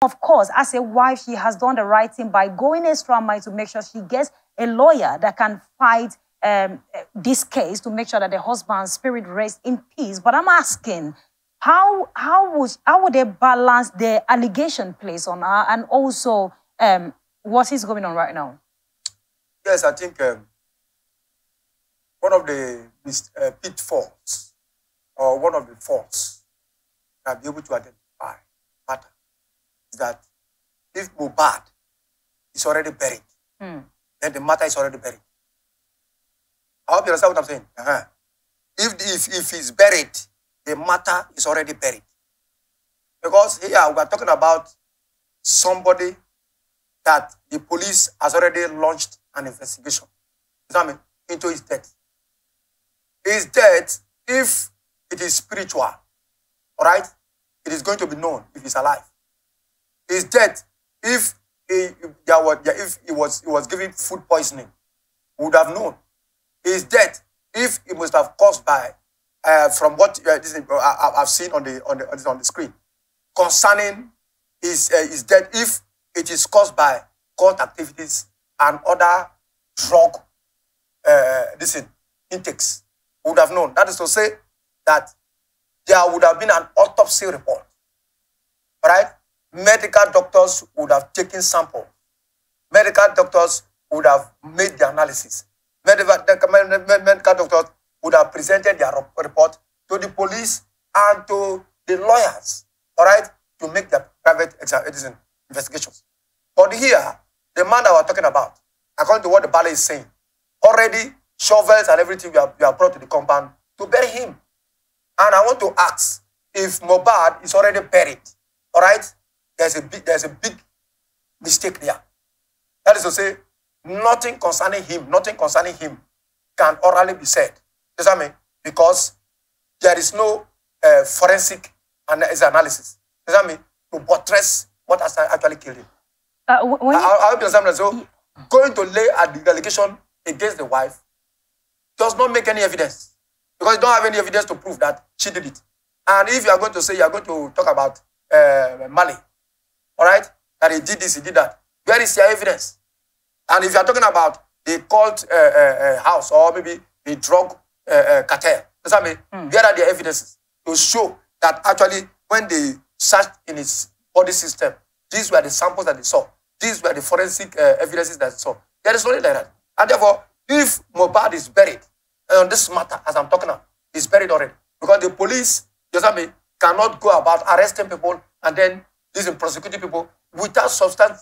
Of course, as a wife, she has done the right thing by going extra mile to make sure she gets a lawyer that can fight this case to make sure that the husband's spirit rests in peace. But I'm asking, how would they balance the allegation placed on her and also what is going on right now? Yes, I think one of the pitfalls or one of the faults that be able to identify matter is that if Mohbad is already buried, then the matter is already buried. I hope you understand what I'm saying. If he's buried, the matter is already buried. Because here we are talking about somebody that the police has already launched an investigation into his death. His death, if it is spiritual, all right, it is going to be known if he's alive. His death, if he was given food poisoning, we would have known. His death, if it must have caused by, from what I've seen on the screen, concerning his death, if it is caused by cult activities and other drug intakes, we would have known. That is to say that there would have been an autopsy report. All right? Medical doctors would have taken samples. Medical doctors would have made the analysis. Medical doctors would have presented their report to the police and to the lawyers, all right, to make their private investigations. But here, the man that we're talking about, according to what the ballet is saying, already shovels and everything we have brought to the compound to bury him. And I want to ask if Mohbad is already buried, all right, there's a big mistake there. That is to say, nothing concerning him can orally be said. You know what I mean? Because there is no forensic analysis. You know what I mean? To buttress what has actually killed him. I hope you understand. So, going to lay the allegation against the wife does not make any evidence. Because you don't have any evidence to prove that she did it. And if you are going to say, you are going to talk about Mali, all right, that he did this, he did that, where is your evidence? And if you are talking about the cult house or maybe the drug cartel, where are the evidences to show that actually when they searched in his body system, these were the samples that they saw. These were the forensic evidences that they saw. There is nothing like that. And therefore, if Mohbad is buried on this matter, as I'm talking about, is buried already. Because the police, you know what I mean, cannot go about arresting people and then prosecuting people without substantive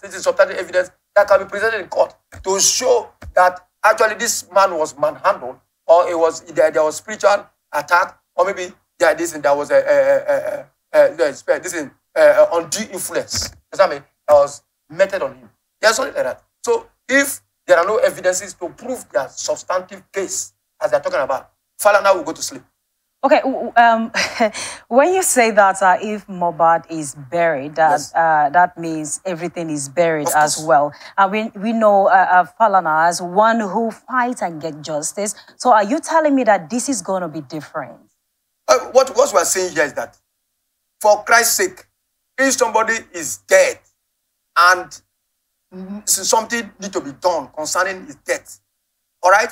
evidence that can be presented in court to show that actually this man was manhandled, or there was spiritual attack, or maybe there was undue influence. You know what I mean? That was meted on him. There's something like that. So if there are no evidences to prove their substantive case, as they're talking about, Falana will go to sleep. Okay, when you say that if Mohbad is buried, that yes, that means everything is buried as well. We know Falana as one who fights and gets justice. So are you telling me that this is going to be different? What we are saying here is that, for Christ's sake, if somebody is dead and something needs to be done concerning his death, all right,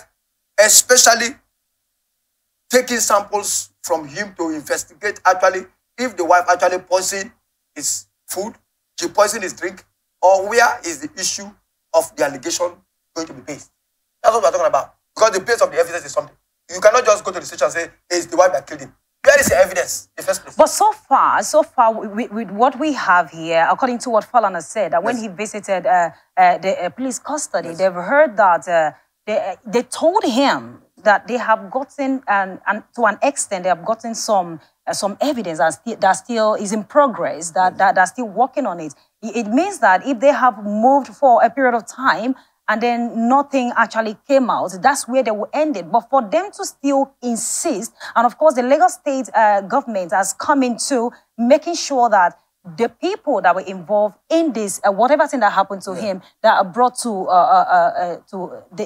especially taking samples from him to investigate actually if the wife actually poisoned his food, she poisoned his drink, or where is the issue of the allegation going to be based. That's what we're talking about. Because the base of the evidence is something. You cannot just go to the station and say, hey, it's the wife that killed him. Where is the evidence in the first place? But so far, with what we have here, according to what Falana said, that when he visited the police custody, they've heard that they told him that they have gotten, and to an extent, they have gotten some evidence that still is in progress, that are still working on it. It means that if they have moved for a period of time and then nothing actually came out, that's where they will end it. But for them to still insist, and of course the Lagos State government has come into making sure that the people that were involved in this, whatever thing that happened to him, that are brought to,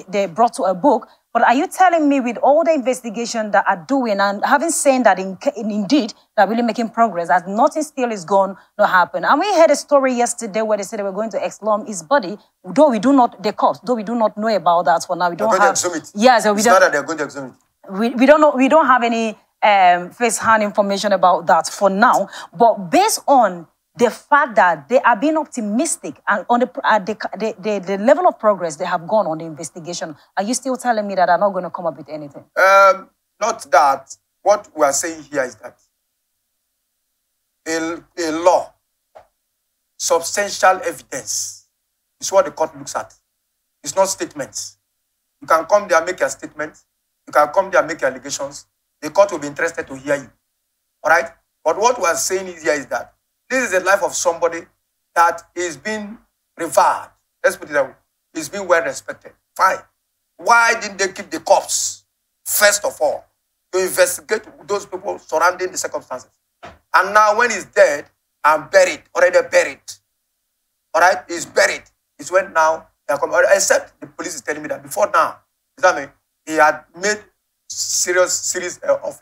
they brought to a book. But are you telling me with all the investigation that are doing and having seen that indeed they're really making progress, that nothing still is going to happen? And we heard a story yesterday where they said they were going to exhume his body, though we do not, the cops, though we do not know about that for now. We don't have. Yeah, so we don't. It's not that they're going to exhume it. We don't know. We don't have any first-hand information about that for now. But based on the fact that they are being optimistic and on the level of progress they have gone on the investigation, are you still telling me that they're not going to come up with anything? Not that. What we are saying here is that a law, substantial evidence is what the court looks at. It's not statements. You can come there and make your statement. You can come there and make your allegations. The court will be interested to hear you. All right? But what we are saying here is that this is the life of somebody that is being revered. Let's put it that way. He's being well respected. Fine. Why didn't they keep the cops, first of all, to investigate those people surrounding the circumstances? And now when he's dead and buried, already buried, all right, he's buried, it's when now they are coming. Except the police is telling me that before now, you know what I mean, he had made series of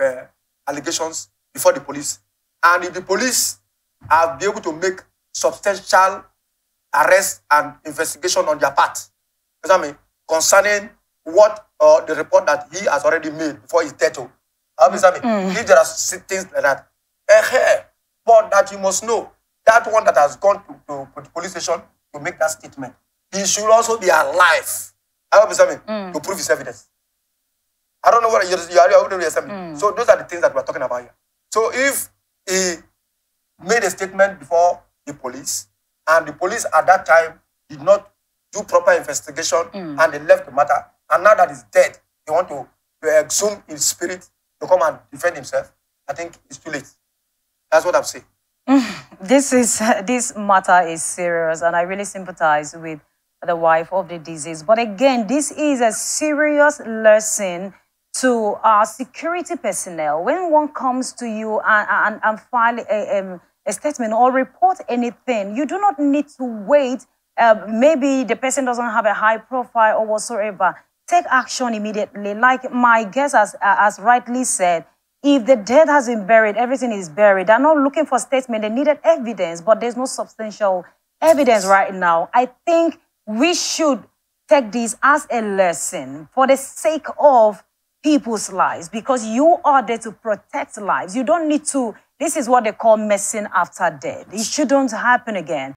allegations before the police. And if the police have been able to make substantial arrest and investigation on their part, you know what I mean, concerning what the report that he has already made before his death. If there are things like that, but that you must know, that one that has gone to the police station to make that statement, he should also be alive. To prove his evidence. I don't know what you are. So those are the things that we're talking about here. So if he made a statement before the police, and the police at that time did not do proper investigation, and they left the matter, and now that he's dead, they want to exhume his spirit to come and defend himself, I think it's too late. That's what I'm saying. This matter is serious, and I really sympathize with the wife of the deceased. But again, this is a serious lesson to our security personnel. When one comes to you and file a statement or report anything, you do not need to wait. Maybe the person doesn't have a high profile or whatsoever. Take action immediately. Like my guest has rightly said, if the dead has been buried, everything is buried. They're not looking for statement. They needed evidence, but there's no substantial evidence right now. I think we should take this as a lesson for the sake of people's lives, because you are there to protect lives. You don't need to, this is what they call messing after death. It shouldn't happen again.